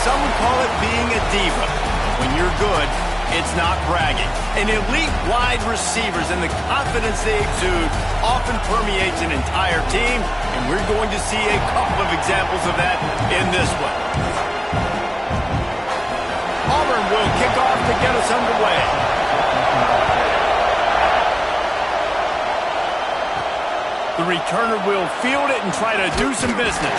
Some would call it being a diva. When you're good, it's not bragging. And elite wide receivers and the confidence they exude often permeates an entire team, and we're going to see a couple of examples of that in this one. Auburn will kick off to get us underway. The returner will field it and try to do some business.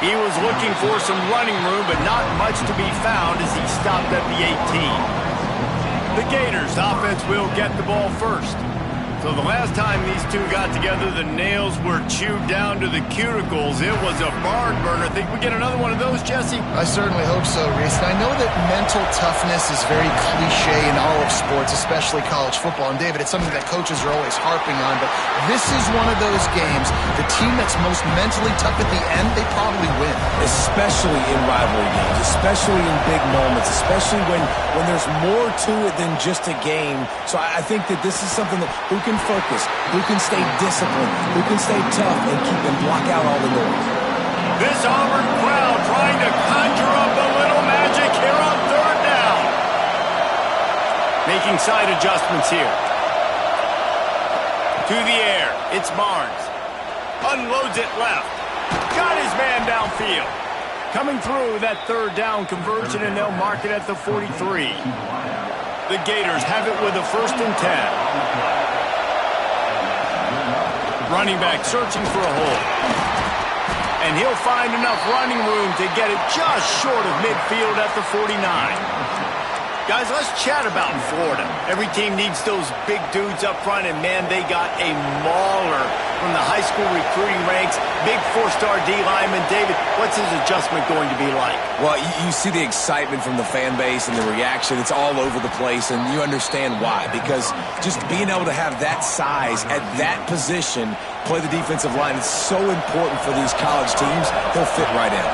He was looking for some running room, but not much to be found as he stopped at the 18. The Gators offense will get the ball first. So the last time these two got together, the nails were chewed down to the cuticles. It was a barn burner. Think we get another one of those, Jesse? I certainly hope so, Reese. And I know that mental toughness is very cliche in all of sports, especially college football. And David, it's something that coaches are always harping on. But this is one of those games, the team that's most mentally tough at the end, they probably win. Especially in rivalry games, especially in big moments, especially when there's more to it than just a game. So I think that this is something that who can focus, who can stay disciplined, who can stay tough and keep and block out all the noise. This Auburn crowd trying to conjure up a little magic here on third down. Making side adjustments here. To the air, it's Barnes. Unloads it left. Got his man downfield. Coming through that third down conversion, and they'll mark it at the 43. The Gators have it with a 1st and 10. Running back searching for a hole. And he'll find enough running room to get it just short of midfield at the 49. Guys, let's chat about Florida. Every team needs those big dudes up front, and man, they got a mauler from the high school recruiting ranks. Big 4-star D lineman. David, what's his adjustment going to be like? Well, you see the excitement from the fan base and the reaction. It's all over the place, and you understand why. Because just being able to have that size at that position, play the defensive line, is so important for these college teams. He'll fit right in.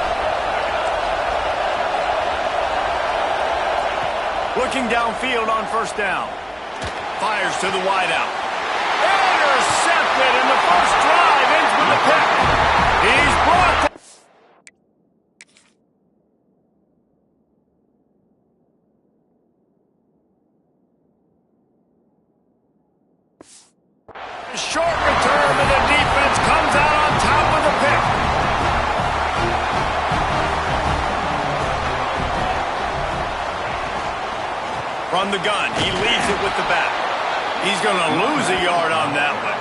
Looking downfield on 1st down. Fires to the wideout. Intercepted, and the first drive ends with a pick. He's blocked. Short return, and the defense comes out on top with a pick. From the gun, he leaves it with the back. He's going to lose a yard on that one.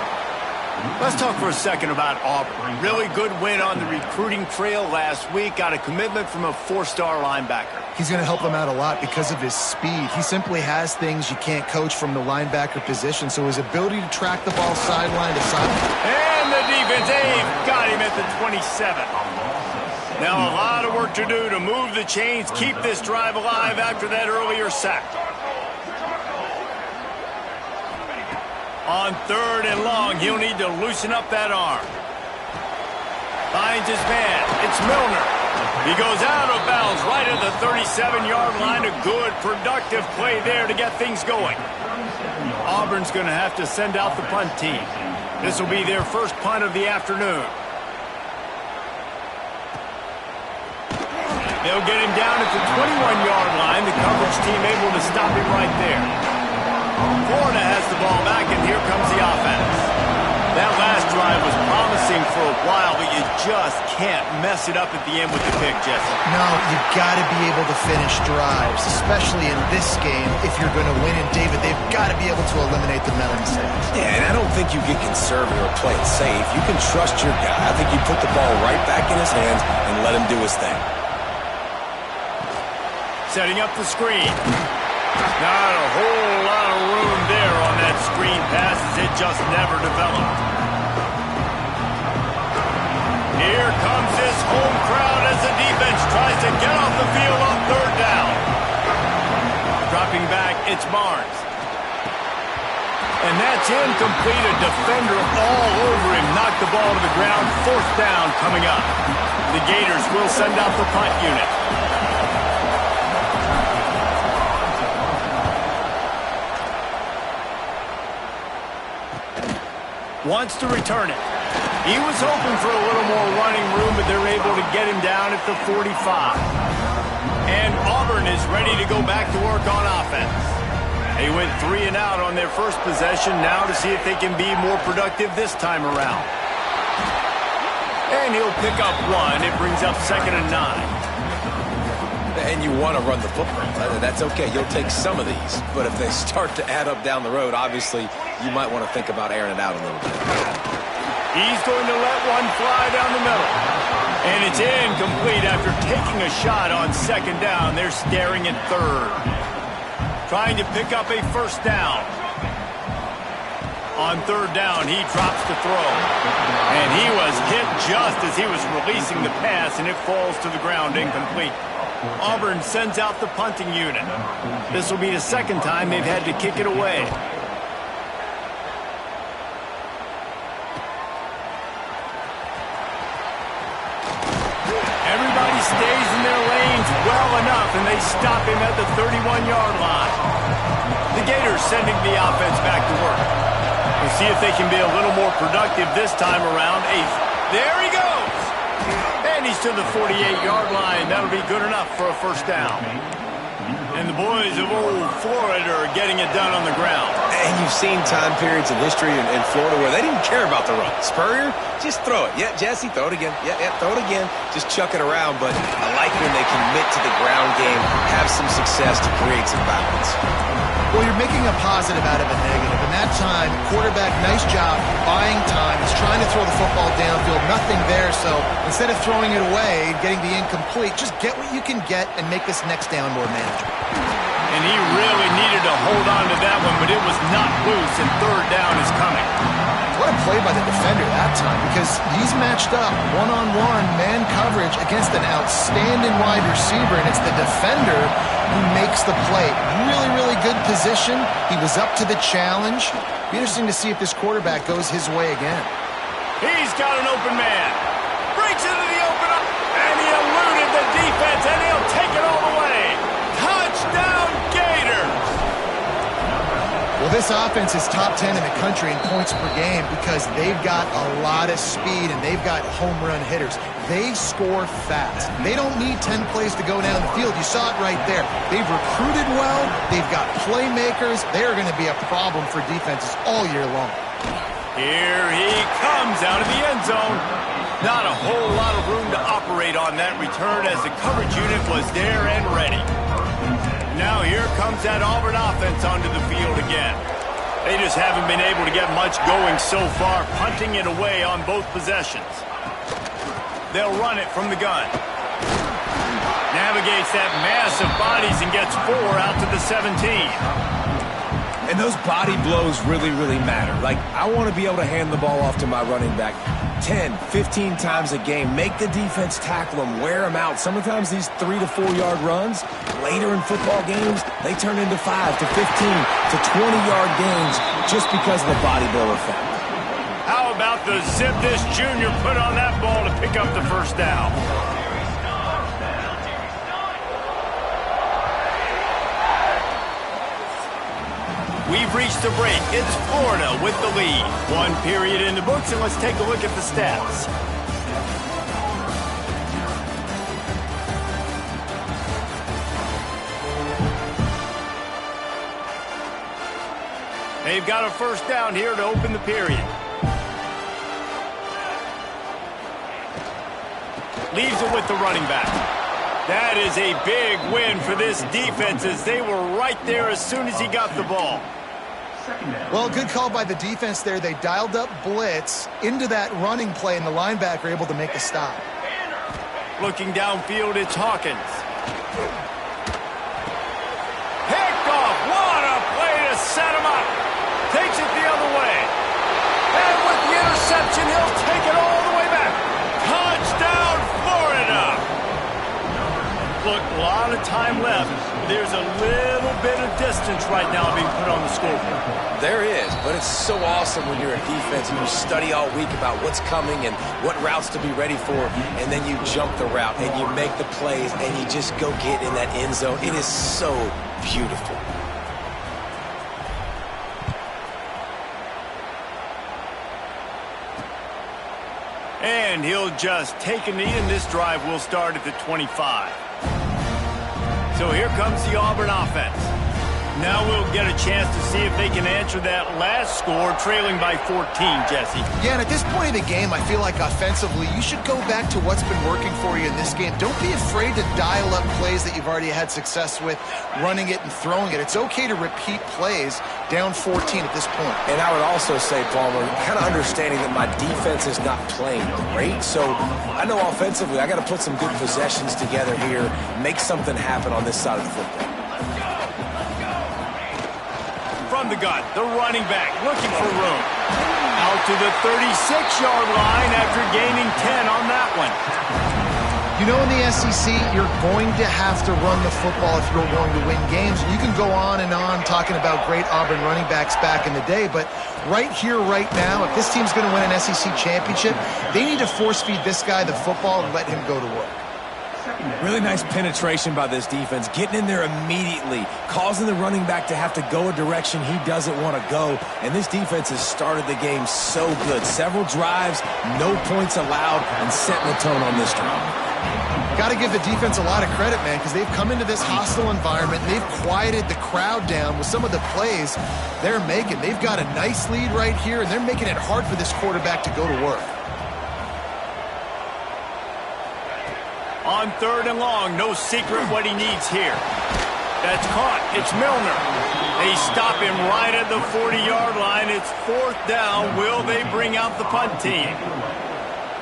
Let's talk for a second about Auburn. Really good win on the recruiting trail last week. Got a commitment from a 4-star linebacker. He's going to help them out a lot because of his speed. He simply has things you can't coach from the linebacker position, so his ability to track the ball sideline to sideline. And the defense, got him at the 27. Now a lot of work to do to move the chains, keep this drive alive after that earlier sack. On 3rd and long, he'll need to loosen up that arm. Finds his man. It's Milner. He goes out of bounds right at the 37-yard line. A good, productive play there to get things going. Auburn's going to have to send out the punt team. This will be their first punt of the afternoon. They'll get him down at the 21-yard line. The coverage team able to stop him right there. Florida has the ball back, and here comes the offense. That last drive was promising for a while, but you just can't mess it up at the end with the pick, Jesse. No, you've got to be able to finish drives, especially in this game. If you're going to win, and David, they've got to be able to eliminate the mental mistakes. Yeah, and I don't think you get conservative or play it safe. You can trust your guy. I think you put the ball right back in his hands and let him do his thing. Setting up the screen. Not a whole lot of room there on that screen pass as it just never developed. Here comes his home crowd as the defense tries to get off the field on 3rd down. Dropping back, it's Barnes. And that's incomplete. A defender all over him. Knocked the ball to the ground. 4th down coming up. The Gators will send out the punt unit. Wants to return it. He was hoping for a little more running room, but they're able to get him down at the 45. And Auburn is ready to go back to work on offense. They went 3 and out on their first possession, now to see if they can be more productive this time around. And he'll pick up 1. It brings up 2nd and 9. And you want to run the football. That's okay. You'll take some of these. But if they start to add up down the road, obviously, you might want to think about airing it out a little bit. He's going to let one fly down the middle. And it's incomplete after taking a shot on 2nd down. They're staring at 3rd. Trying to pick up a 1st down. On 3rd down, he drops to throw. And he was hit just as he was releasing the pass, and it falls to the ground incomplete. Auburn sends out the punting unit. This will be the 2nd time they've had to kick it away. Everybody stays in their lanes well enough, and they stop him at the 31-yard line. The Gators sending the offense back to work. We'll see if they can be a little more productive this time around. There he goes! And he's to the 48-yard line. That'll be good enough for a 1st down. And the boys of old Florida are getting it done on the ground. And you've seen time periods in history in Florida where they didn't care about the run. Spurrier, just throw it. Yeah, Jesse, throw it again. Yeah, throw it again. Just chuck it around. But I like when they commit to the ground game, have some success to create some balance. Well, you're making a positive out of a negative. In that time, quarterback, nice job, buying time. He's trying to throw the football downfield. Nothing there, so instead of throwing it away, getting the incomplete, just get what you can get and make this next down more manageable. And he really needed to hold on to that one, but it was not loose, and 3rd down is coming. What a play by the defender that time, because he's matched up one-on-one man coverage against an outstanding wide receiver, and it's the defender who makes the play. Really, really good position. He was up to the challenge. Be interesting to see if this quarterback goes his way again. He's got an open man. Breaks into the open up, and he eluded the defense, and he'll take it all the way. Touchdown, Gators! Well, this offense is top 10 in the country in points per game because they've got a lot of speed and they've got home run hitters. They score fast. They don't need 10 plays to go down the field. You saw it right there. They've recruited well. They've got playmakers. They're going to be a problem for defenses all year long. Here he comes out of the end zone. Not a whole lot of room to operate on that return as the coverage unit was there and ready. Now here comes that Auburn offense onto the field again. They just haven't been able to get much going so far, punting it away on both possessions. They'll run it from the gun. Navigates that mass of bodies and gets 4 out to the 17. And those body blows really, really matter. Like, I want to be able to hand the ball off to my running back 10, 15 times a game. Make the defense tackle them, wear them out. Sometimes these 3 to 4 yard runs, later in football games, they turn into 5 to 15 to 20-yard gains just because of the body blow effect. How about the zip this junior put on that ball to pick up the 1st down? We've reached the break. It's Florida with the lead. 1 period in the books, and let's take a look at the stats. They've got a 1st down here to open the period. Leaves it with the running back. That is a big win for this defense as they were right there as soon as he got the ball. Well, good call by the defense there. They dialed up blitz into that running play, and the linebacker able to make a stop. Looking downfield, it's Hawkins. Picked off. What a play to set him up. Takes it the other way. And with the interception, he'll take it all the way back. Touchdown, Florida. Look, a lot of time left. There's a little bit of distance right now being put on the scoreboard. There is, but it's so awesome when you're a defense and you study all week about what's coming and what routes to be ready for, and then you jump the route and you make the plays and you just go get in that end zone. It is so beautiful. And he'll just take a knee, and this drive will start at the 25. So here comes the Auburn offense. Now we'll get a chance to see if they can answer that last score, trailing by 14, Jesse. Yeah, and at this point of the game, I feel like offensively, you should go back to what's been working for you in this game. Don't be afraid to dial up plays that you've already had success with, running it and throwing it. It's okay to repeat plays down 14 at this point. And I would also say, Palmer, kind of understanding that my defense is not playing great. So I know offensively, I got to put some good possessions together here, make something happen on this side of the football. From the gun, the running back looking for room. Out to the 36-yard line after gaining 10 on that one. You know, in the SEC, you're going to have to run the football if you're going to win games. You can go on and on talking about great Auburn running backs back in the day, but right here, right now, if this team's going to win an SEC championship, they need to force-feed this guy the football and let him go to work. Really nice penetration by this defense, getting in there immediately, causing the running back to have to go a direction he doesn't want to go. And this defense has started the game so good. Several drives, no points allowed, and setting the tone on this drive. Got to give the defense a lot of credit, man, because they've come into this hostile environment and they've quieted the crowd down with some of the plays they're making. They've got a nice lead right here, and they're making it hard for this quarterback to go to work. On 3rd and long, no secret what he needs here. That's caught. It's Milner. They stop him right at the 40-yard line. It's 4th down. Will they bring out the punt team?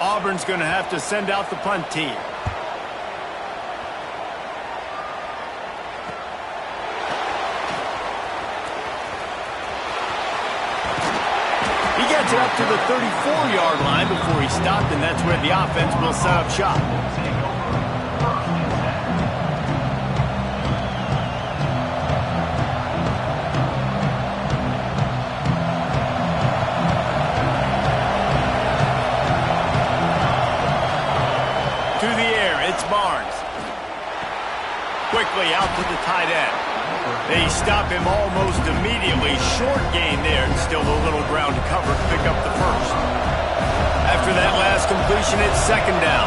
Auburn's going to have to send out the punt team. He gets it up to the 34-yard line before he stopped, and that's where the offense will set up shop. Quickly out to the tight end. They stop him almost immediately. Short gain there, and still a little ground to cover to pick up the first. After that last completion, it's 2nd down.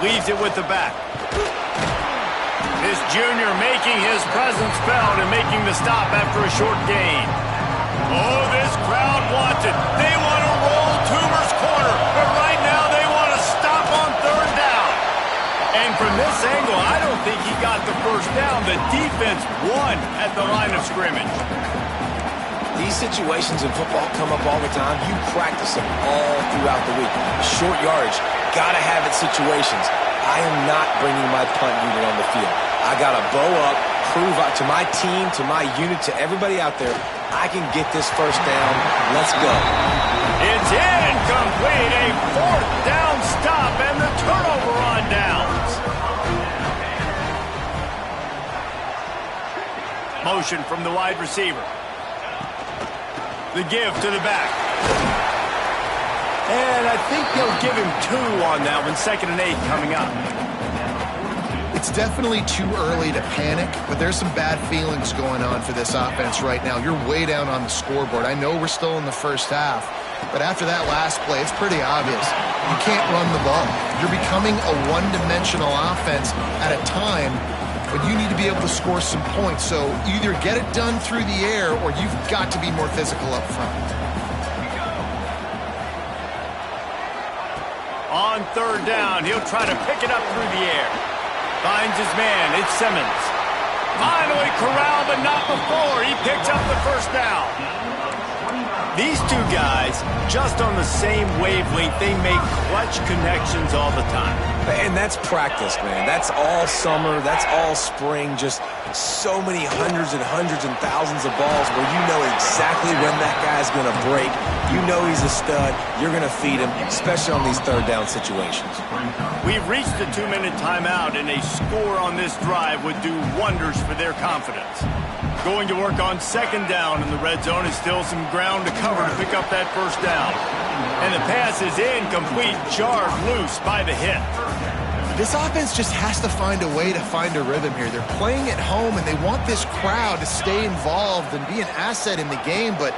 Leaves it with the back. This junior making his presence felt and making the stop after a short gain. Oh, this crowd wants it. They want to roll Toomer's corner, but right now they want to stop on 3rd down. And from this angle, I don't think he got the first down. The defense won at the line of scrimmage. These situations in football come up all the time. You practice them all throughout the week. Short yardage, gotta have it situations. I am not bringing my punt unit on the field. I gotta bow up, prove out to my team, to my unit, to everybody out there, I can get this first down. Let's go. It's incomplete. A 4th down stop and the turnover on downs. Motion from the wide receiver. The give to the back. And I think they'll give him 2 on that one. 2nd and 8 coming up. It's definitely too early to panic, but there's some bad feelings going on for this offense right now. You're way down on the scoreboard. I know we're still in the first half, but after that last play, it's pretty obvious. You can't run the ball. You're becoming a one-dimensional offense at a time when you need to be able to score some points. So either get it done through the air or you've got to be more physical up front. On 3rd down, he'll try to pick it up through the air. Finds his man. It's Simmons. Finally corralled, but not before. He picks up the first down. These two guys, just on the same wavelength, they make clutch connections all the time. And that's practice, man. That's all summer. That's all spring. Just so many hundreds and thousands of balls where you know exactly when that guy's going to break. You know he's a stud. You're going to feed him, especially on these 3rd down situations. We've reached the 2-minute timeout, and a score on this drive would do wonders for their confidence. Going to work on 2nd down in the red zone. Is still some ground to cover to pick up that first down. And the pass is incomplete, jarred loose by the hit. This offense just has to find a way to find a rhythm here. They're playing at home, and they want this crowd to stay involved and be an asset in the game, but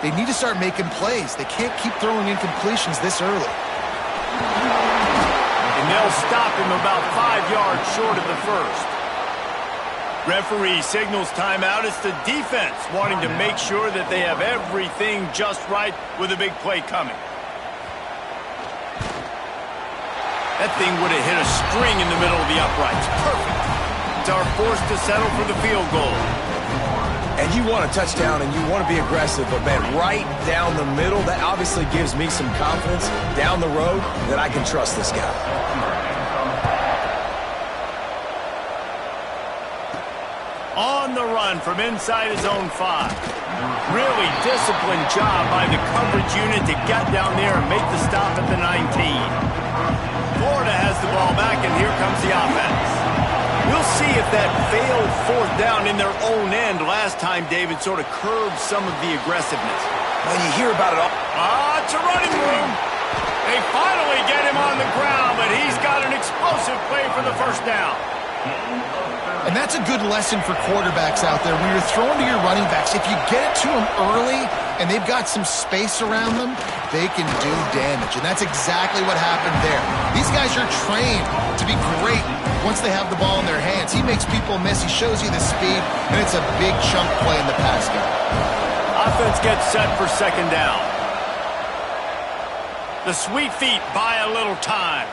they need to start making plays. They can't keep throwing incompletions this early. And they'll stop him about 5 yards short of the first. Referee signals timeout. It's the defense wanting to make sure that they have everything just right with a big play coming. That thing would have hit a string in the middle of the uprights. Perfect. It's our forced to settle for the field goal. And you want a touchdown and you want to be aggressive, but man, right down the middle, that obviously gives me some confidence down the road that I can trust this guy. On the run from inside his own 5. Really disciplined job by the coverage unit to get down there and make the stop at the 19. Florida has the ball back, and here comes the offense. We'll see if that failed fourth down in their own end last time, David, sort of curbed some of the aggressiveness. When you hear about it all. It's a running room. They finally get him on the ground, but he's got an explosive play for the first down. And that's a good lesson for quarterbacks out there. When you're throwing to your running backs, if you get it to them early and they've got some space around them, they can do damage. And that's exactly what happened there. These guys are trained to be great once they have the ball in their hands. He makes people miss. He shows you the speed, and it's a big chunk play in the pass game. Offense gets set for second down. The sweet feet buy a little time.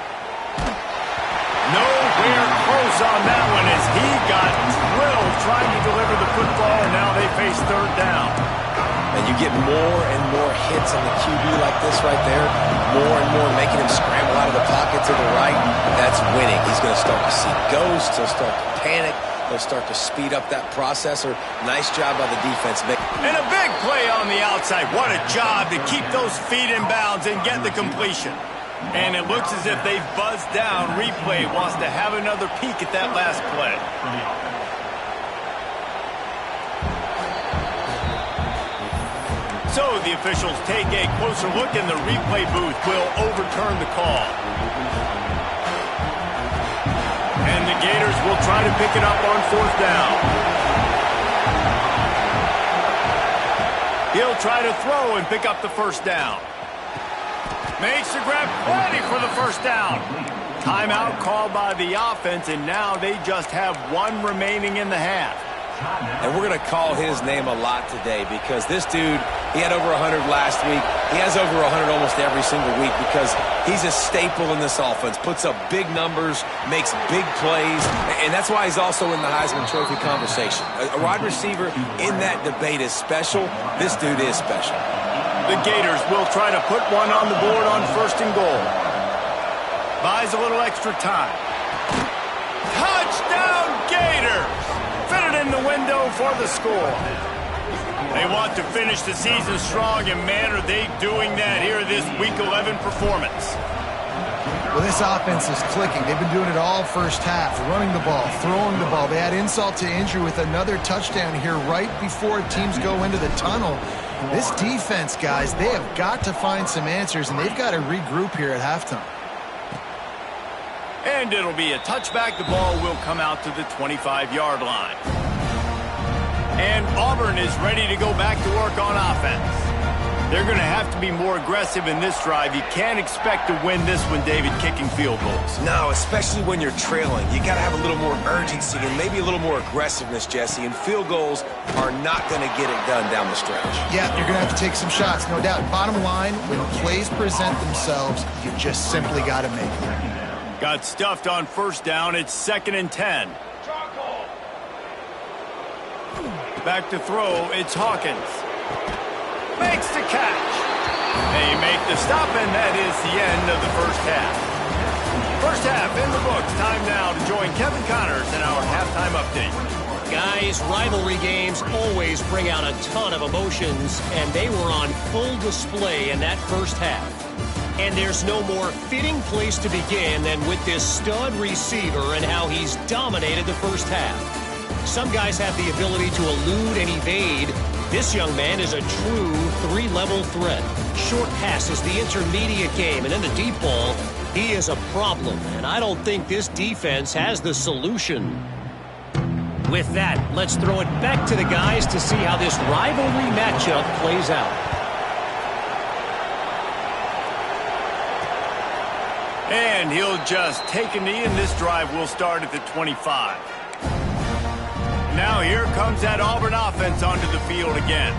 Nowhere close on that one as he got drilled trying to deliver the football, and now they face third down. And you get more and more hits on the QB like this right there, more and more making him scramble out of the pocket to the right. That's winning. He's going to start to see ghosts. He'll start to panic. He'll start to speed up that processor. Nice job by the defense. And a big play on the outside. What a job to keep those feet in bounds and get the completion. And it looks as if they've buzzed down. Replay wants to have another peek at that last play. So the officials take a closer look, and the replay booth will overturn the call. And the Gators will try to pick it up on fourth down. He'll try to throw and pick up the first down. Makes the grab, plenty for the first down. Timeout called by the offense, and now they just have one remaining in the half. And we're going to call his name a lot today because this dude, he had over 100 last week. He has over 100 almost every single week because he's a staple in this offense. Puts up big numbers, makes big plays, and that's why he's also in the Heisman Trophy conversation. A wide receiver in that debate is special. This dude is special. The Gators will try to put one on the board on first and goal. Buys a little extra time. Touchdown, Gators! Fit it in the window for the score. They want to finish the season strong, and man, are they doing that here this Week 11 performance. Well, this offense is clicking. They've been doing it all first half, running the ball, throwing the ball. They add insult to injury with another touchdown here right before teams go into the tunnel. This defense, guys, they have got to find some answers, and they've got to regroup here at halftime. And it'll be a touchback. The ball will come out to the 25-yard line. And Auburn is ready to go back to work on offense. They're going to have to be more aggressive in this drive. You can't expect to win this one, David, kicking field goals. No, especially when you're trailing. You got to have a little more urgency and maybe a little more aggressiveness, Jesse. And field goals are not going to get it done down the stretch. Yeah, you're going to have to take some shots, no doubt. Bottom line, when plays present themselves, you just simply got to make them. Got stuffed on first down. It's 2nd and 10. Back to throw. It's Hawkins. Makes the catch. They make the stop, and that is the end of the first half. First half in the books. Time now to join Kevin Connors in our halftime update. Guys, rivalry games always bring out a ton of emotions, and they were on full display in that first half. And there's no more fitting place to begin than with this stud receiver and how he's dominated the first half. Some guys have the ability to elude and evade. This young man is a true three-level threat. Short passes, the intermediate game, and then the deep ball. He is a problem, and I don't think this defense has the solution. With that, let's throw it back to the guys to see how this rivalry matchup plays out. And he'll just take a knee, and this drive will start at the 25. Now here comes that Auburn offense onto the field again.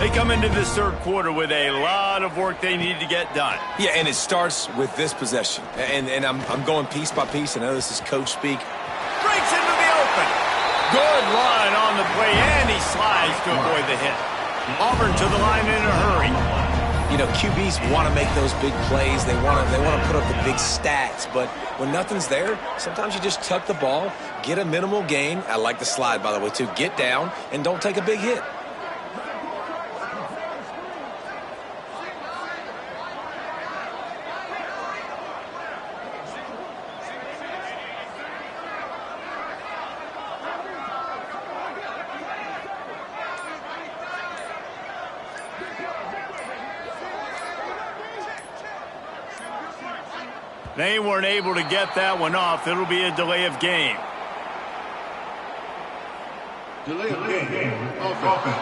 They come into this third quarter with a lot of work they need to get done. Yeah, and it starts with this possession. And I'm going piece by piece. I know this is coach speak. Breaks into the open. Good run on the play, and he slides to avoid the hit. Auburn to the line in a hurry. You know, QBs want to make those big plays. They want to put up the big stats. But when nothing's there, sometimes you just tuck the ball, get a minimal gain. I like the slide, by the way, too. Get down and don't take a big hit. They weren't able to get that one off. It'll be a delay of game. Delay of game. Offense.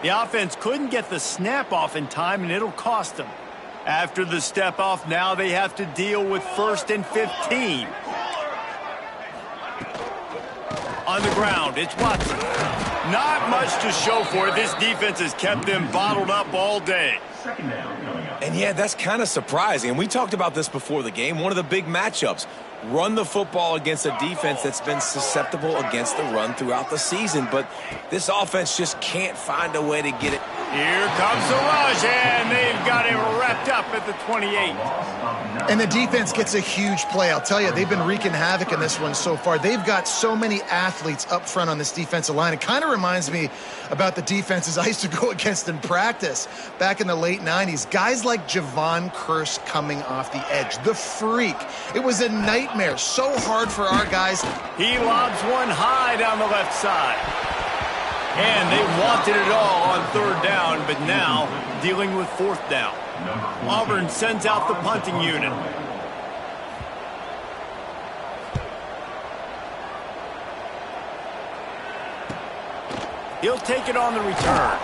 The offense couldn't get the snap off in time, and it'll cost them. After the step off, now they have to deal with 1st and 15. On the ground, it's Watson. Not much to show for it. This defense has kept them bottled up all day. And yeah, that's kind of surprising. And we talked about this before the game. One of the big matchups. Run the football against a defense that's been susceptible against the run throughout the season. But this offense just can't find a way to get it. Here comes the rush, and they've got it wrapped up at the 28. And the defense gets a huge play. I'll tell you, they've been wreaking havoc in this one so far. They've got so many athletes up front on this defensive line. It kind of reminds me about the defenses I used to go against in practice back in the late 90s. Guys like Javon Curse coming off the edge. The freak. It was a nightmare. So hard for our guys. He lobs one high down the left side. And they wanted it all on 3rd down, but now dealing with 4th down. Auburn sends out the punting unit. He'll take it on the return.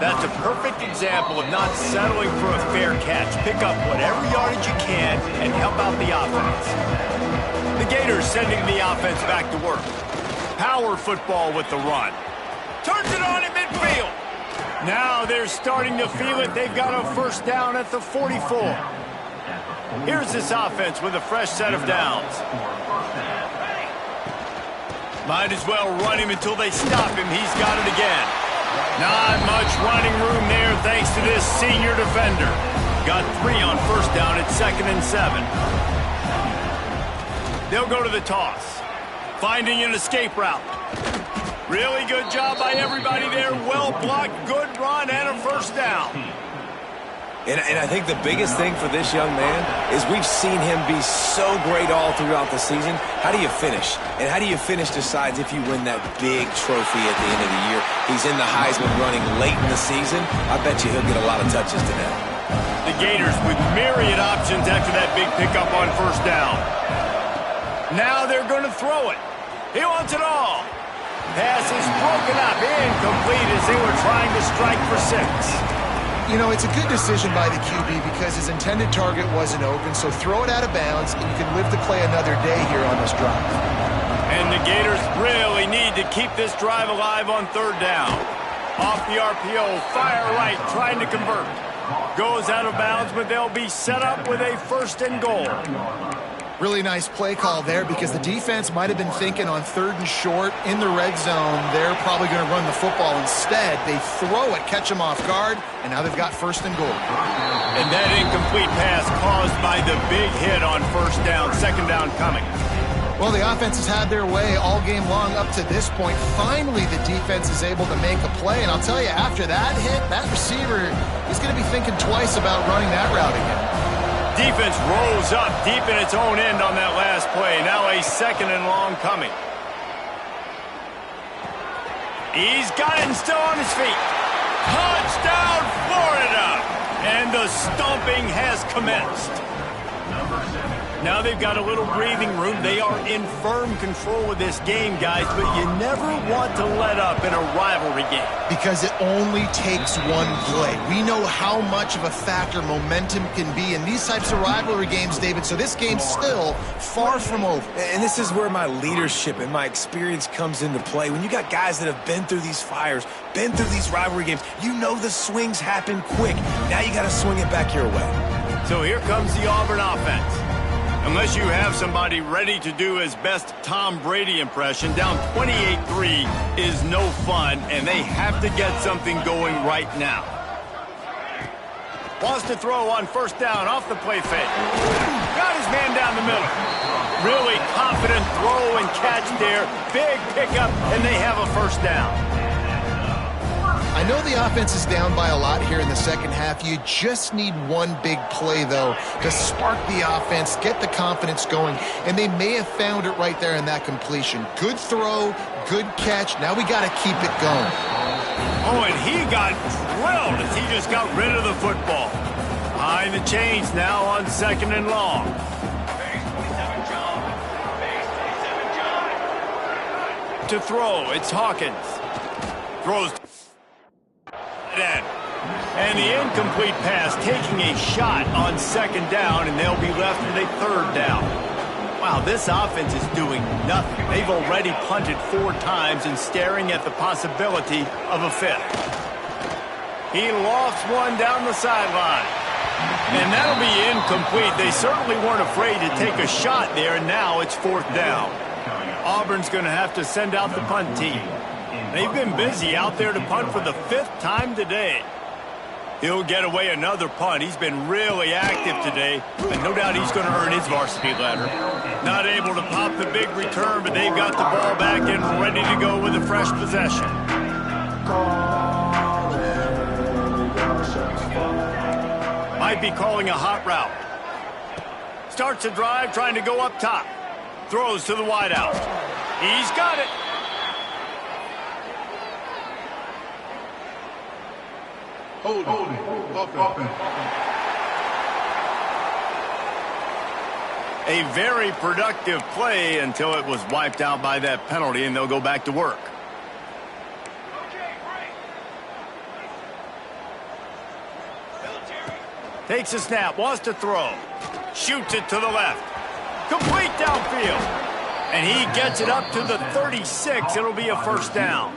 That's a perfect example of not settling for a fair catch. Pick up whatever yardage you can and help out the offense. The Gators sending the offense back to work. Power football with the run. Turns it on in midfield. Now they're starting to feel it. They've got a 1st down at the 44. Here's this offense with a fresh set of downs. Might as well run him until they stop him. He's got it again. Not much running room there thanks to this senior defender. Got 3 on 1st down at 2nd and 7. They'll go to the toss. Finding an escape route. Really good job by everybody there. Well blocked, good run, and a 1st down. And I think the biggest thing for this young man is we've seen him be so great all throughout the season. How do you finish? And how do you finish decides if you win that big trophy at the end of the year. He's in the Heisman running late in the season. I bet you he'll get a lot of touches today. The Gators with myriad options after that big pickup on 1st down. Now they're going to throw it. He wants it all. Pass is broken up, incomplete as they were trying to strike for 6. You know, it's a good decision by the QB because his intended target wasn't open, so throw it out of bounds, and you can live to play another day here on this drive. And the Gators really need to keep this drive alive on 3rd down. Off the RPO, fire right, trying to convert. Goes out of bounds, but they'll be set up with a 1st and goal. Really nice play call there because the defense might have been thinking on 3rd and short in the red zone. They're probably going to run the football. Instead, they throw it, catch them off guard, and now they've got 1st and goal. And that incomplete pass caused by the big hit on 1st down, 2nd down coming. Well, the offense has had their way all game long up to this point. Finally, the defense is able to make a play. And I'll tell you, after that hit, that receiver is going to be thinking twice about running that route again. Defense rolls up deep in its own end on that last play. Now a 2nd and long coming. He's got it and still on his feet. Touchdown, Florida! And the stomping has commenced. Now they've got a little breathing room. They are in firm control of this game, guys, but you never want to let up in a rivalry game. Because it only takes one play. We know how much of a factor momentum can be in these types of rivalry games, David, so this game's still far from over. And this is where my leadership and my experience comes into play. When you got guys that have been through these fires, been through these rivalry games, you know the swings happen quick. Now you got to swing it back your way. So here comes the Auburn offense. Unless you have somebody ready to do his best Tom Brady impression, down 28-3 is no fun, and they have to get something going right now. Wants to throw on first down off the play fake. Got his man down the middle. Really confident throw and catch there. Big pickup, and they have a first down. I know the offense is down by a lot here in the second half. You just need one big play, though, to spark the offense, get the confidence going, and they may have found it right there in that completion. Good throw, good catch. Now we got to keep it going. Oh, and he got drilled as he just got rid of the football. Behind the chains now on 2nd and long. To throw, it's Hawkins. Throws end. And the incomplete pass taking a shot on 2nd down, and they'll be left with a 3rd down. Wow, this offense is doing nothing. They've already punted 4 times and staring at the possibility of a 5th. He lofts one down the sideline. And that'll be incomplete. They certainly weren't afraid to take a shot there, and now it's 4th down. Auburn's going to have to send out the punt team. They've been busy out there to punt for the 5th time today. He'll get away another punt. He's been really active today, and no doubt he's going to earn his varsity letter. Not able to pop the big return, but they've got the ball back and ready to go with a fresh possession. Might be calling a hot route. Starts the drive, trying to go up top. Throws to the wideout. He's got it. Holding. Offense. A very productive play until it was wiped out by that penalty, and they'll go back to work. Takes a snap, wants to throw. Shoots it to the left. Complete downfield. And he gets it up to the 36. It'll be a first down.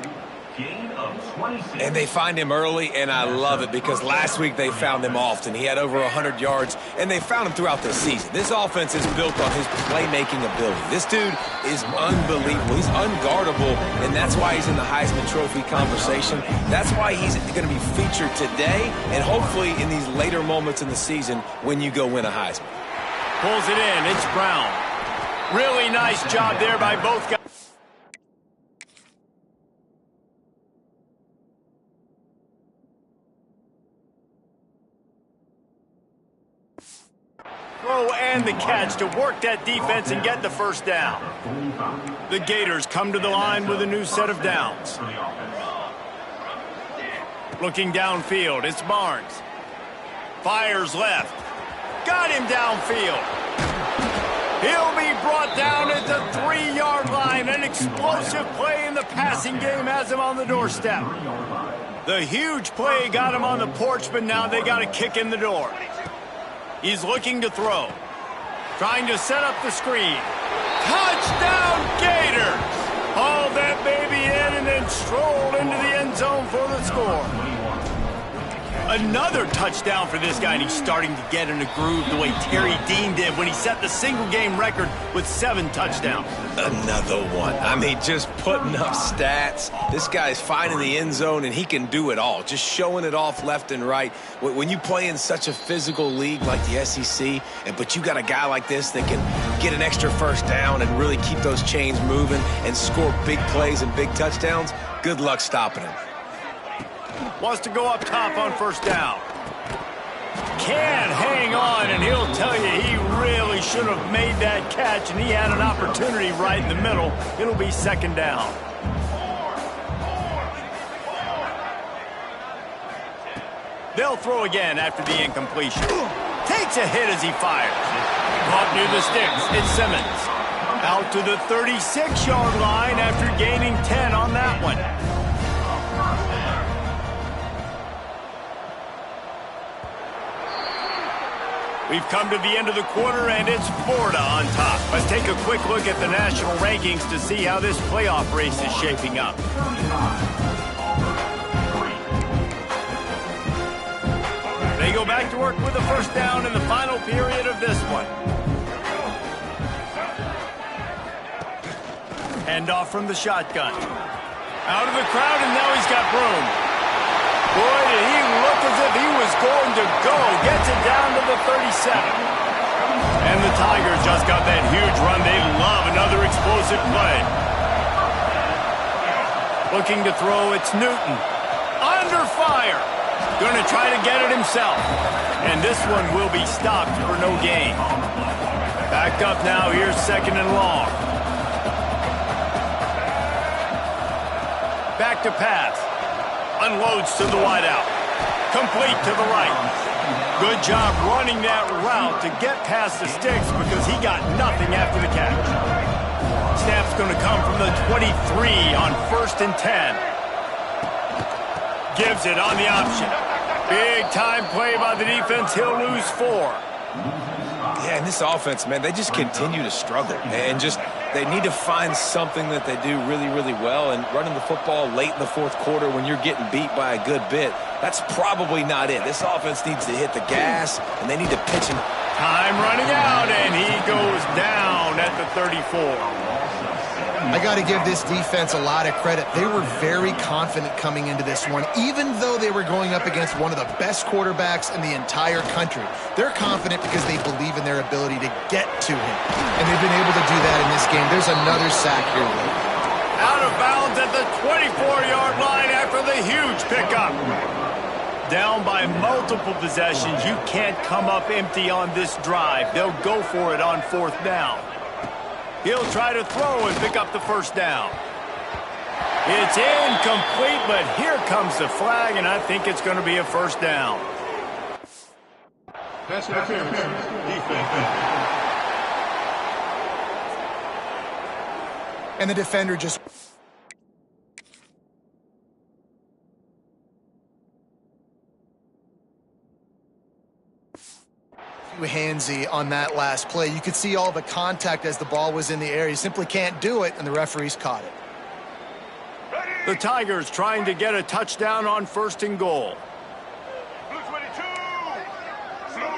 And they find him early, and I love it because last week they found him often. He had over 100 yards, and they found him throughout the season. This offense is built on his playmaking ability. This dude is unbelievable. He's unguardable, and that's why he's in the Heisman Trophy conversation. That's why he's going to be featured today and hopefully in these later moments in the season when you go win a Heisman. Pulls it in. It's Brown. Really nice job there by both guys. Throw and the catch to work that defense and get the first down. The Gators come to the line with a new set of downs. Looking downfield, it's Barnes. Fires left. Got him downfield. He'll be brought down at the 3-yard line. An explosive play in the passing game has him on the doorstep. The huge play got him on the porch, but now they got to kick in the door. He's looking to throw. Trying to set up the screen. Touchdown, Gators! Hauled that baby in and then strolled into the end zone for the score. Another touchdown for this guy, and he's starting to get in a groove the way Terry Dean did when he set the single-game record with 7 touchdowns. Another one. I mean, just putting up stats. This guy's finding the end zone, and he can do it all. Just showing it off left and right. When you play in such a physical league like the SEC, but you got a guy like this that can get an extra first down and really keep those chains moving and score big plays and big touchdowns, good luck stopping him. Wants to go up top on first down. Can't hang on, and he'll tell you he really should have made that catch, and he had an opportunity right in the middle. It'll be second down. They'll throw again after the incompletion. Takes a hit as he fires. Caught near the sticks. It's Simmons. Out to the 36-yard line after gaining 10 on that one. We've come to the end of the quarter, and it's Florida on top. Let's take a quick look at the national rankings to see how this playoff race is shaping up. They go back to work with a first down in the final period of this one. Handoff from the shotgun. Out of the crowd, and now he's got room. Boy, did he look as if he was going to go. Gets it down to the 37. And the Tigers just got that huge run. They love another explosive play. Looking to throw, it's Newton. Under fire. Going to try to get it himself. And this one will be stopped for no gain. Backed up now. Here's second and long. Back to pass. Unloads to the wideout. Complete to the right. Good job running that route to get past the sticks because he got nothing after the catch. Snap's going to come from the 23 on 1st and 10. Gives it on the option. Big time play by the defense. He'll lose 4. Yeah, and this offense, man, they just continue to struggle. And just they need to find something that they do really, really well. And running the football late in the fourth quarter when you're getting beat by a good bit, that's probably not it. This offense needs to hit the gas, and they need to pitch him. Time running out, and he goes down at the 34. I got to give this defense a lot of credit. They were very confident coming into this one, even though they were going up against one of the best quarterbacks in the entire country. They're confident because they believe in their ability to get to him, and they've been able to do that in this game. There's another sack here. Out of bounds at the 24-yard line after the huge pickup. Down by multiple possessions. You can't come up empty on this drive. They'll go for it on 4th down. He'll try to throw and pick up the first down. It's incomplete, but here comes the flag, and I think it's going to be a first down. Pass interference. Defense. And the defender just... handsy on that last play. You could see all the contact as the ball was in the air. You simply can't do it, and the referees caught it. The Tigers trying to get a touchdown on 1st and goal. Blue 22. Blue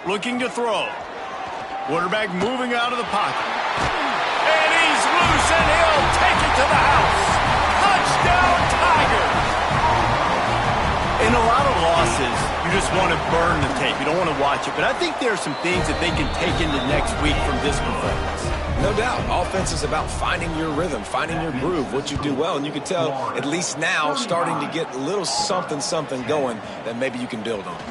22. Looking to throw. Quarterback moving out of the pocket. And he's loose, and he'll take it to the house. Touchdown, Tigers! In a lot of losses, you just want to burn the tape. You don't want to watch it. But I think there are some things that they can take into next week from this performance. No doubt. Offense is about finding your rhythm, finding your groove, what you do well. And you can tell, at least now, starting to get a little something going that maybe you can build on.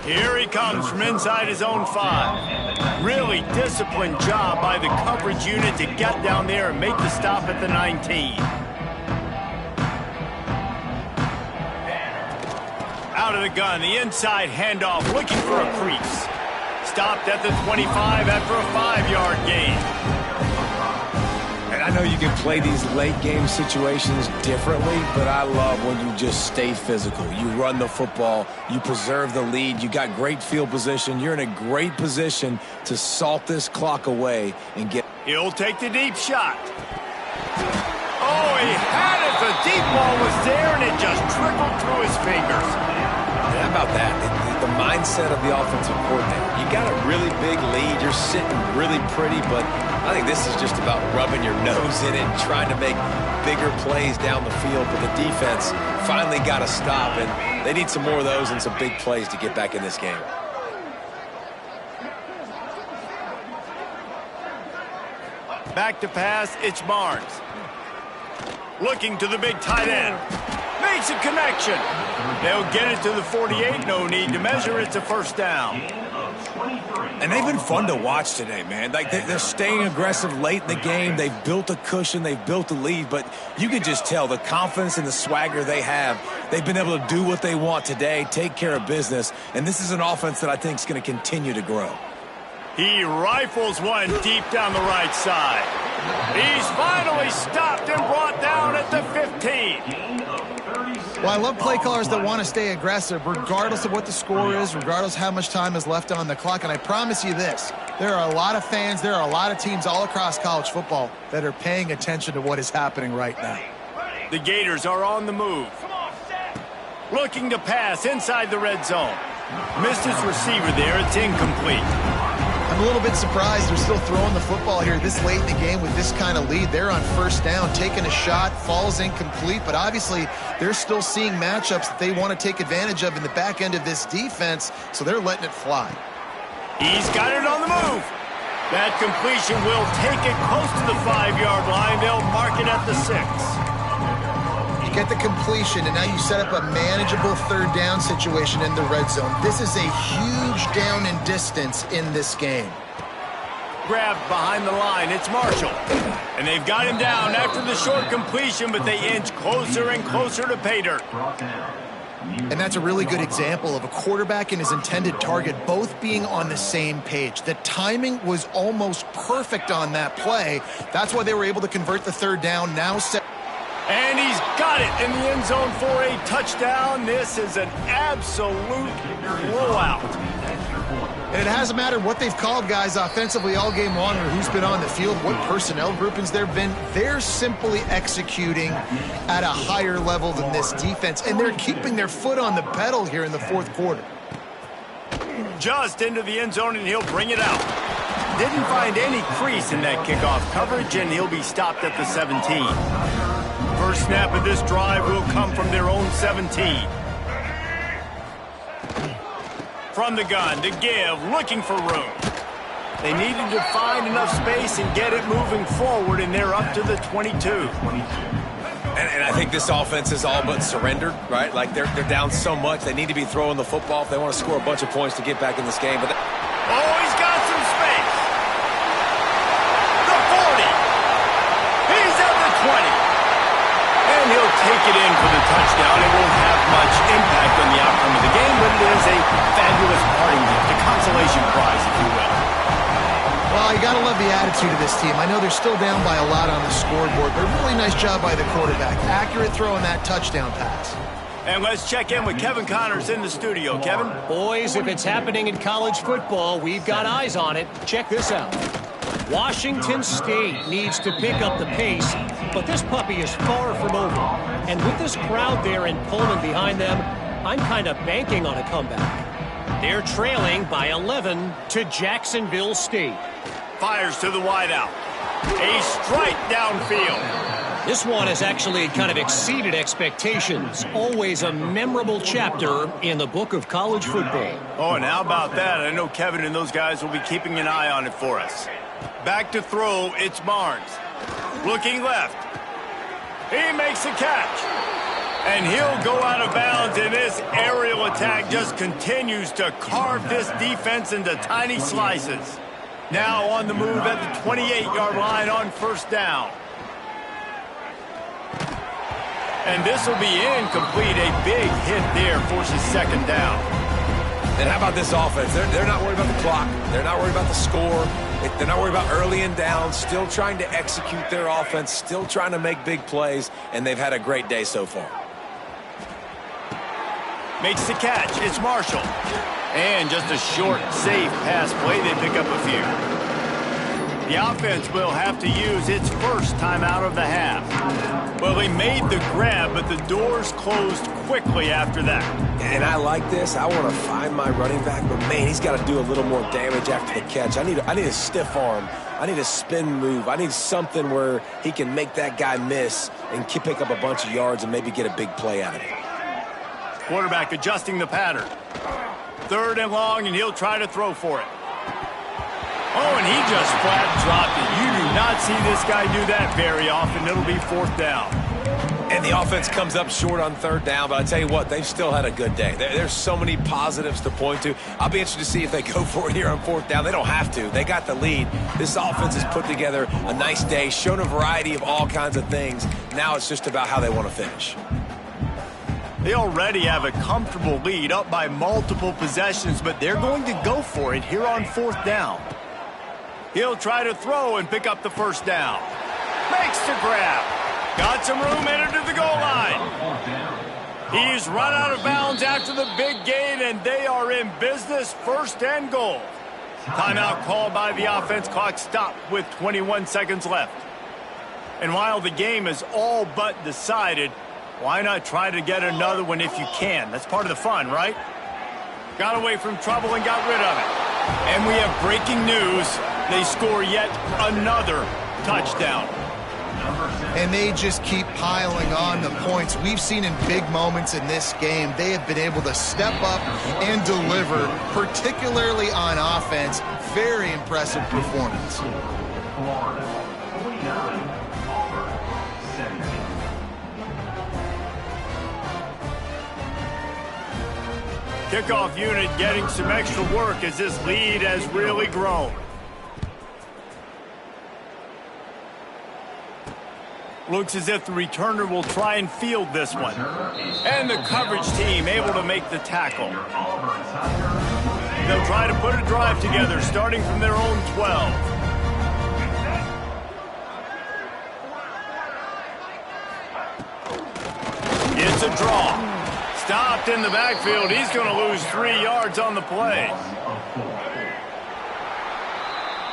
Here he comes from inside his own 5. Really disciplined job by the coverage unit to get down there and make the stop at the 19. Out of the gun, the inside handoff, looking for a crease. Stopped at the 25 after a 5-yard gain. And I know you can play these late game situations differently, but I love when you just stay physical. You run the football, you preserve the lead, you got great field position, you're in a great position to salt this clock away and get... He'll take the deep shot. Oh, he had it. The deep ball was there, and it just trickled through his fingers. How about that? The mindset of the offensive coordinator. You got a really big lead. You're sitting really pretty, but I think this is just about rubbing your nose in it and trying to make bigger plays down the field. But the defense finally got a stop, and they need some more of those and some big plays to get back in this game. Back to pass, it's Barnes. Looking to the big tight end. Makes a connection. They'll get it to the 48. No need to measure. It's a first down. And they've been fun to watch today, man. Like, they're staying aggressive late in the game. They've built a cushion. They've built a lead. But you can just tell the confidence and the swagger they have. They've been able to do what they want today, take care of business. And this is an offense that I think is going to continue to grow. He rifles one deep down the right side. He's finally stopped and brought down at the 15. Well, I love play callers that want to stay aggressive regardless of what the score is, regardless how much time is left on the clock. And I promise you this, there are a lot of fans, there are a lot of teams all across college football that are paying attention to what is happening right now. The Gators are on the move. Looking to pass inside the red zone. Missed his receiver there. It's incomplete. I'm a little bit surprised they're still throwing the football here this late in the game with this kind of lead. They're on first down, taking a shot, falls incomplete, but obviously they're still seeing matchups that they want to take advantage of in the back end of this defense, so they're letting it fly. He's got it on the move. That completion will take it close to the 5-yard line. They'll mark it at the 6. You get the completion, and now you set up a manageable third down situation in the red zone. This is a huge down in distance in this game. Grabbed behind the line. It's Marshall. And they've got him down after the short completion, but they inch closer and closer to pay dirt. And that's a really good example of a quarterback and his intended target both being on the same page. The timing was almost perfect on that play. That's why they were able to convert the third down. Now set. And he's got it in the end zone for a touchdown. This is an absolute blowout. And it hasn't mattered what they've called guys offensively all game long or who's been on the field, what personnel groupings there have been. They're simply executing at a higher level than this defense, and they're keeping their foot on the pedal here in the fourth quarter. Just into the end zone, and he'll bring it out. Didn't find any crease in that kickoff coverage, and he'll be stopped at the 17. First snap of this drive will come from their own 17. From the gun to give, looking for room. They needed to find enough space and get it moving forward, and they're up to the 22. And I think this offense is all but surrendered, right? Like, they're down so much, they need to be throwing the football if they want to score a bunch of points to get back in this game. But oh, he's got some space. The 40. He's at the 20. And he'll take it in for the touchdown. It won't have much impact on the outcome of the game, but it is a fabulous parting gift, a consolation prize, if you will. Well, you got to love the attitude of this team. I know they're still down by a lot on the scoreboard, but a really nice job by the quarterback. Accurate throw in that touchdown pass. And let's check in with Kevin Connors in the studio. Kevin? Boys, if it's happening in college football, we've got eyes on it. Check this out. Washington State needs to pick up the pace, but this puppy is far from over. And with this crowd there in Pullman behind them, I'm kind of banking on a comeback. They're trailing by 11 to Jacksonville State. Fires to the wideout. A strike downfield. This one has actually kind of exceeded expectations. Always a memorable chapter in the book of college football. Oh, and how about that? I know Kevin and those guys will be keeping an eye on it for us. Back to throw, it's Barnes. Looking left. He makes the catch. And he'll go out of bounds, and this aerial attack just continues to carve this defense into tiny slices. Now on the move at the 28-yard line on first down. And this will be incomplete. A big hit there forces second down. And how about this offense? They're not worried about the clock. They're not worried about the score. They're not worried about early and down. Still trying to execute their offense. Still trying to make big plays. And they've had a great day so far. Makes the catch. It's Marshall. And just a short, safe pass play. They pick up a few. The offense will have to use its first time out of the half. Well, they made the grab, but the doors closed quickly after that. And I like this. I want to find my running back, but man, he's got to do a little more damage after the catch. I need a stiff arm. I need a spin move. I need something where he can make that guy miss and pick up a bunch of yards and maybe get a big play out of it. Quarterback adjusting the pattern. Third and long, and he'll try to throw for it. Oh, and he just flat dropped it. You do not see this guy do that very often. It'll be fourth down. And the offense comes up short on third down, but I tell you what, they've still had a good day. There's so many positives to point to. I'll be interested to see if they go for it here on fourth down. They don't have to. They got the lead. This offense has put together a nice day, shown a variety of all kinds of things. Now it's just about how they want to finish. They already have a comfortable lead, up by multiple possessions, but they're going to go for it here on fourth down. He'll try to throw and pick up the first down. Makes the grab. Got some room headed to the goal line. He's run out of bounds after the big gain, and they are in business, first and goal. Timeout called by the offense. Clock stopped with 21 seconds left. And while the game is all but decided, why not try to get another one if you can? That's part of the fun, right? Got away from trouble and got rid of it. And we have breaking news. They score yet another touchdown. And they just keep piling on the points. We've seen in big moments in this game, they have been able to step up and deliver, particularly on offense. Very impressive performance. Kickoff unit getting some extra work as this lead has really grown. Looks as if the returner will try and field this one. And the coverage team able to make the tackle. They'll try to put a drive together starting from their own 12. It's a draw. Stopped in the backfield. He's going to lose 3 yards on the play.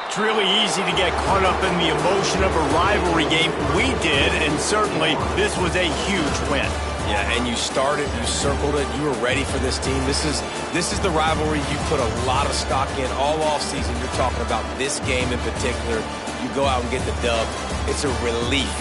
It's really easy to get caught up in the emotion of a rivalry game. We did, and certainly this was a huge win. Yeah, and you started, you circled it, you were ready for this team. This is the rivalry you put a lot of stock in all off season. You're talking about this game in particular. You go out and get the dub. It's a relief